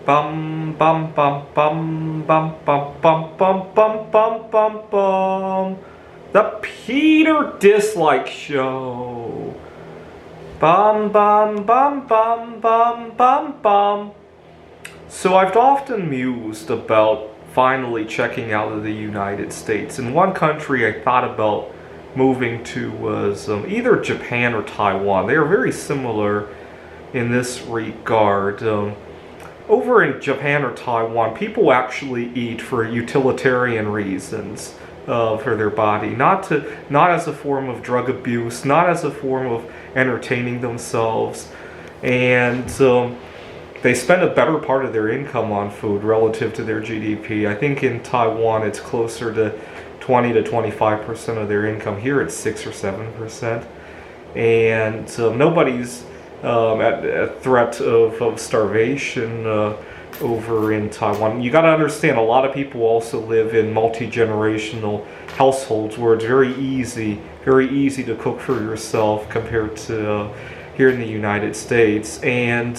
Bum bum bum bum bum bum bum bum bum bum bum bum. The Peter Dislike Show. Bum bum bum bum bum bum bum. So I've often mused about finally checking out of the United States. And one country I thought about moving to was either Japan or Taiwan. They are very similar in this regard. Over in Japan or Taiwan, people actually eat for utilitarian reasons for their body, not as a form of drug abuse, not as a form of entertaining themselves, and they spend a better part of their income on food relative to their GDP. I think in Taiwan it's closer to 20 to 25% of their income. Here it's 6 or 7%, and nobody's at a threat of starvation over in Taiwan. You got to understand, a lot of people also live in multi-generational households where it's very easy to cook for yourself compared to here in the United States. And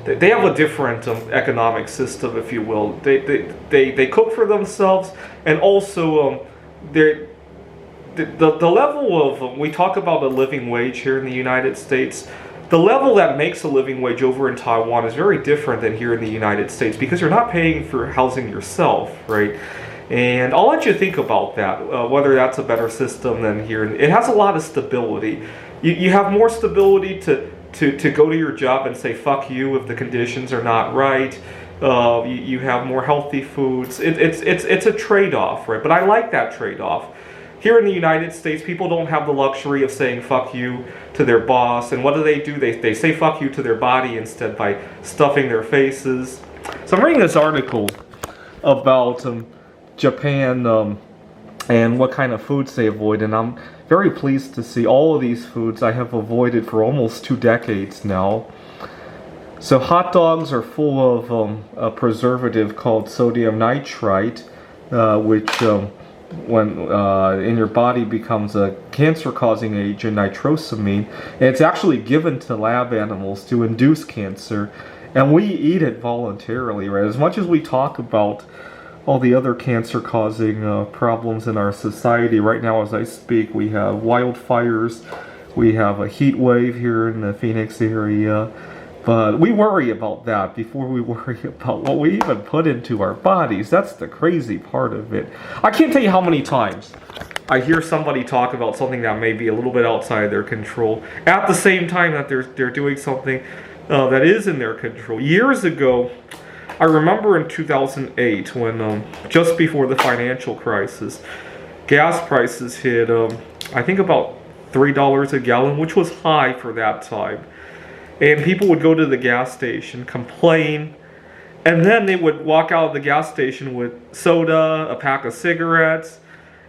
they have a different economic system, if you will. They cook for themselves, and also the level of, we talk about a living wage here in the United States. The level that makes a living wage over in Taiwan is very different than here in the United States, because you're not paying for housing yourself, right? And I'll let you think about that, whether that's a better system than here. It has a lot of stability. You have more stability to go to your job and say fuck you if the conditions are not right. You have more healthy foods. It's a trade-off, right? But I like that trade-off. Here in the United States, people don't have the luxury of saying fuck you to their boss. And what do? They say fuck you to their body instead by stuffing their faces. So I'm reading this article about Japan and what kind of foods they avoid. And I'm very pleased to see all of these foods I have avoided for almost 2 decades now. So hot dogs are full of a preservative called sodium nitrite, which when in your body becomes a cancer-causing agent, nitrosamine, and it's actually given to lab animals to induce cancer, and we eat it voluntarily, right? As much as we talk about all the other cancer-causing problems in our society, right now as I speak, we have wildfires, we have a heat wave here in the Phoenix area, but we worry about that before we worry about what we even put into our bodies. That's the crazy part of it. I can't tell you how many times I hear somebody talk about something that may be a little bit outside their control, at the same time that they're doing something that is in their control. Years ago, I remember in 2008, when just before the financial crisis, gas prices hit, I think about $3 a gallon, which was high for that time. And people would go to the gas station, complain, and then they would walk out of the gas station with soda, a pack of cigarettes,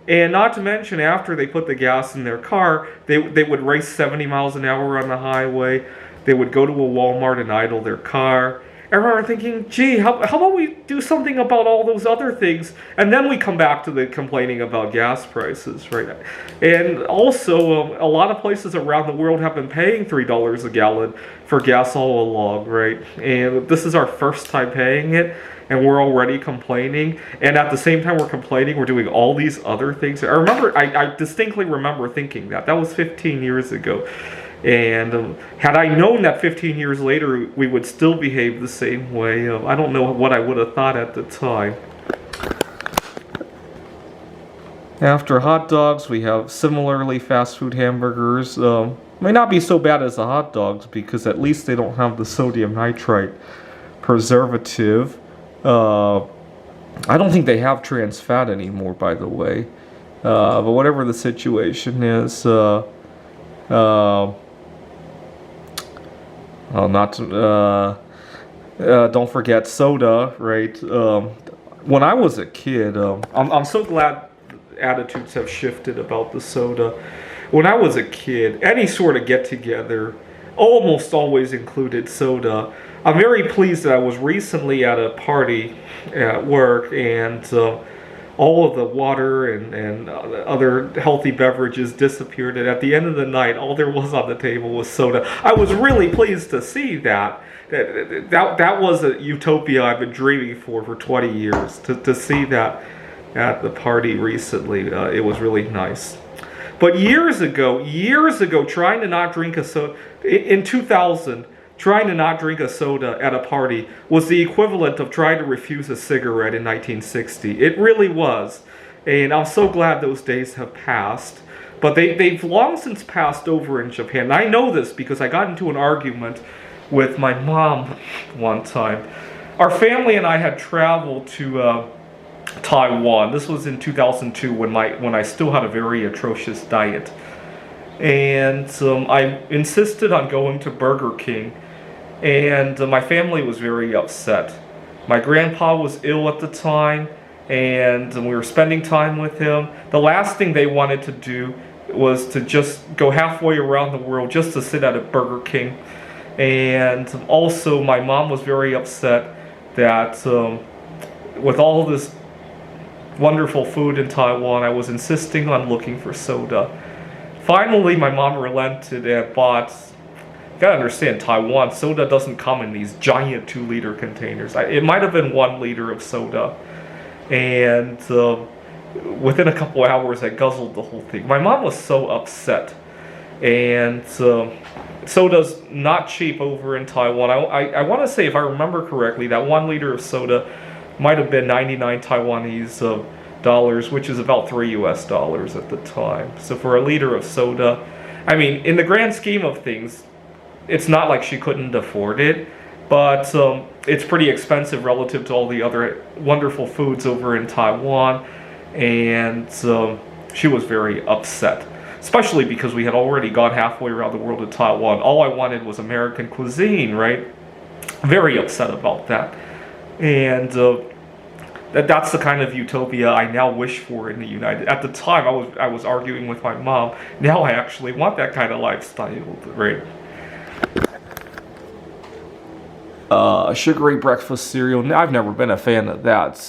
and not to mention, after they put the gas in their car, they would race 70 miles an hour on the highway. They would go to a Walmart and idle their car. I remember thinking, gee, how about we do something about all those other things? And then we come back to the complaining about gas prices, right? And also, a lot of places around the world have been paying $3 a gallon for gas all along, right? And this is our first time paying it, and we're already complaining. And at the same time we're complaining, we're doing all these other things. I distinctly remember thinking that. That was 15 years ago. And had I known that 15 years later we would still behave the same way, I don't know what I would have thought at the time. After hot dogs, we have similarly fast food hamburgers. May not be so bad as the hot dogs, because at least they don't have the sodium nitrite preservative. I don't think they have trans fat anymore, by the way. But whatever the situation is, don't forget soda, right? When I was a kid, I'm so glad attitudes have shifted about the soda. When I was a kid, any sort of get-together almost always included soda. I'm very pleased that I was recently at a party at work, and all of the water and other healthy beverages disappeared, and at the end of the night, all there was on the table was soda. I was really pleased to see that. That was a utopia I've been dreaming for 20 years. To see that at the party recently, it was really nice. But years ago, trying to not drink a soda, in 2000, trying to not drink a soda at a party was the equivalent of trying to refuse a cigarette in 1960. It really was. And I'm so glad those days have passed. But they've long since passed over in Japan. And I know this because I got into an argument with my mom one time. Our family and I had traveled to Taiwan. This was in 2002 when I still had a very atrocious diet. And I insisted on going to Burger King. And my family was very upset. My grandpa was ill at the time, and we were spending time with him. The last thing they wanted to do was to just go halfway around the world just to sit at a Burger King. And also, my mom was very upset that with all this wonderful food in Taiwan, I was insisting on looking for soda. Finally, my mom relented and bought. You gotta understand, Taiwan, soda doesn't come in these giant 2-liter containers. It might have been 1 liter of soda. And within a couple hours, I guzzled the whole thing. My mom was so upset. And soda's not cheap over in Taiwan. I want to say, if I remember correctly, that 1 liter of soda might have been 99 Taiwanese dollars, which is about $3 US at the time. So for a liter of soda, I mean, in the grand scheme of things, it's not like she couldn't afford it, but it's pretty expensive relative to all the other wonderful foods over in Taiwan, and she was very upset, especially because we had already gone halfway around the world in Taiwan. All I wanted was American cuisine, right? Very upset about that, and that's the kind of utopia I now wish for in the United. At the time, I was arguing with my mom. Now I actually want that kind of lifestyle, right? Sugary breakfast cereal. I've never been a fan of that.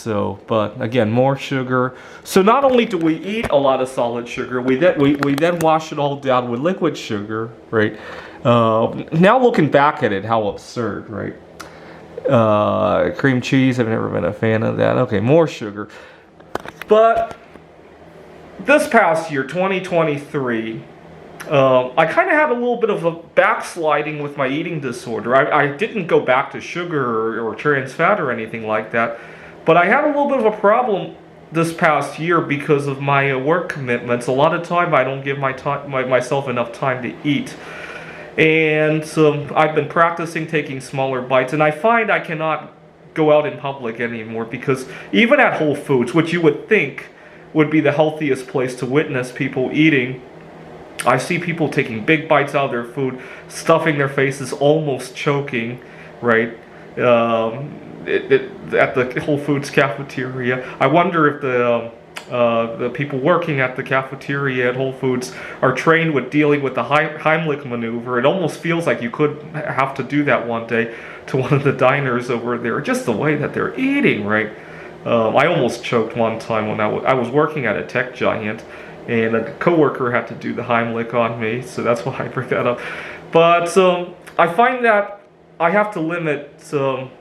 But again, more sugar. So not only do we eat a lot of solid sugar, we then wash it all down with liquid sugar, right? Now looking back at it, how absurd, right? Cream cheese. I've never been a fan of that. Okay, more sugar. But this past year, 2023. I kind of had a little bit of a backsliding with my eating disorder. I didn't go back to sugar or trans fat or anything like that, but I had a little bit of a problem this past year because of my work commitments. A lot of time I don't give myself enough time to eat, and I've been practicing taking smaller bites, and I find I cannot go out in public anymore because even at Whole Foods, which you would think would be the healthiest place to witness people eating, I see people taking big bites out of their food, stuffing their faces, almost choking, right? At the Whole Foods cafeteria. I wonder if the people working at the cafeteria at Whole Foods are trained with dealing with the Heimlich maneuver. It almost feels like you could have to do that one day to one of the diners over there. Just the way that they're eating, right? I almost choked one time when I was working at a tech giant. And a coworker had to do the Heimlich on me, so that's why I bring that up. But I find that I have to limit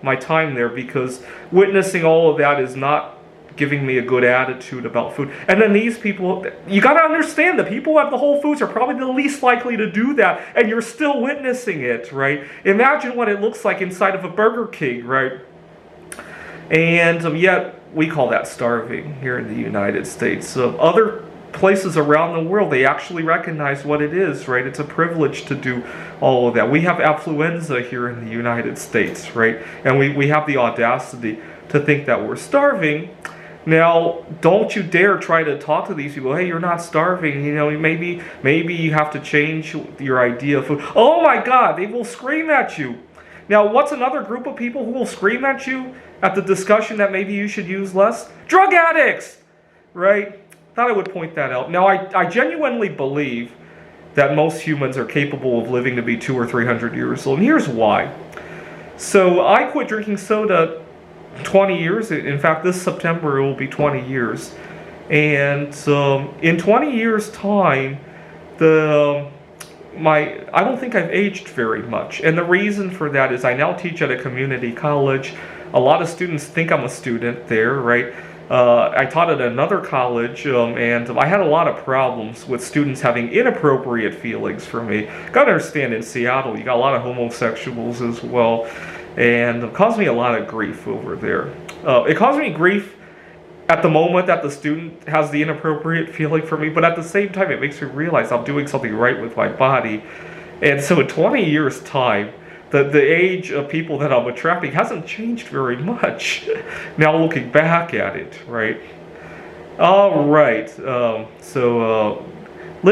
my time there because witnessing all of that is not giving me a good attitude about food. And then these people, you got to understand, the people at the Whole Foods are probably the least likely to do that, and you're still witnessing it, right? Imagine what it looks like inside of a Burger King, right? And yet, we call that starving here in the United States. Other places around the world, they actually recognize what it is, right? It's a privilege to do all of that. We have affluenza here in the United States, right? And we have the audacity to think that we're starving. Now, don't you dare try to talk to these people. Hey, you're not starving. You know, maybe you have to change your idea of food. Oh my God, they will scream at you. Now, what's another group of people who will scream at you at the discussion that maybe you should use less? Drug addicts, right? Thought I would point that out. Now, I genuinely believe that most humans are capable of living to be 200 or 300 years old, and here's why. So I quit drinking soda 20 years. In fact, this September it will be 20 years. And in 20 years' time, I don't think I've aged very much. And the reason for that is I now teach at a community college. A lot of students think I'm a student there, right? I taught at another college, and I had a lot of problems with students having inappropriate feelings for me. Gotta understand, in Seattle, you got a lot of homosexuals as well, and it caused me a lot of grief over there. It caused me grief at the moment that the student has the inappropriate feeling for me, but at the same time, it makes me realize I'm doing something right with my body. And so in 20 years' time, the age of people that I'm attracting hasn't changed very much. Now looking back at it, right? All right. Live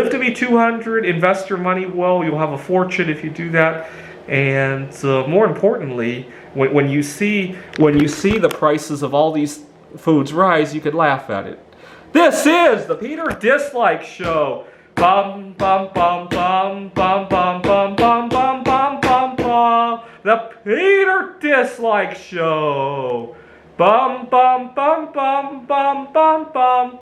to be 200. Invest your money well. You'll have a fortune if you do that. And more importantly, when you see the prices of all these foods rise, you could laugh at it. This is the Peter Dislike Show. Bum bum bum bum bum bum bum bum bum bum bum bum. The Peter Dislike Show. Bum bum bum bum bum bum bum.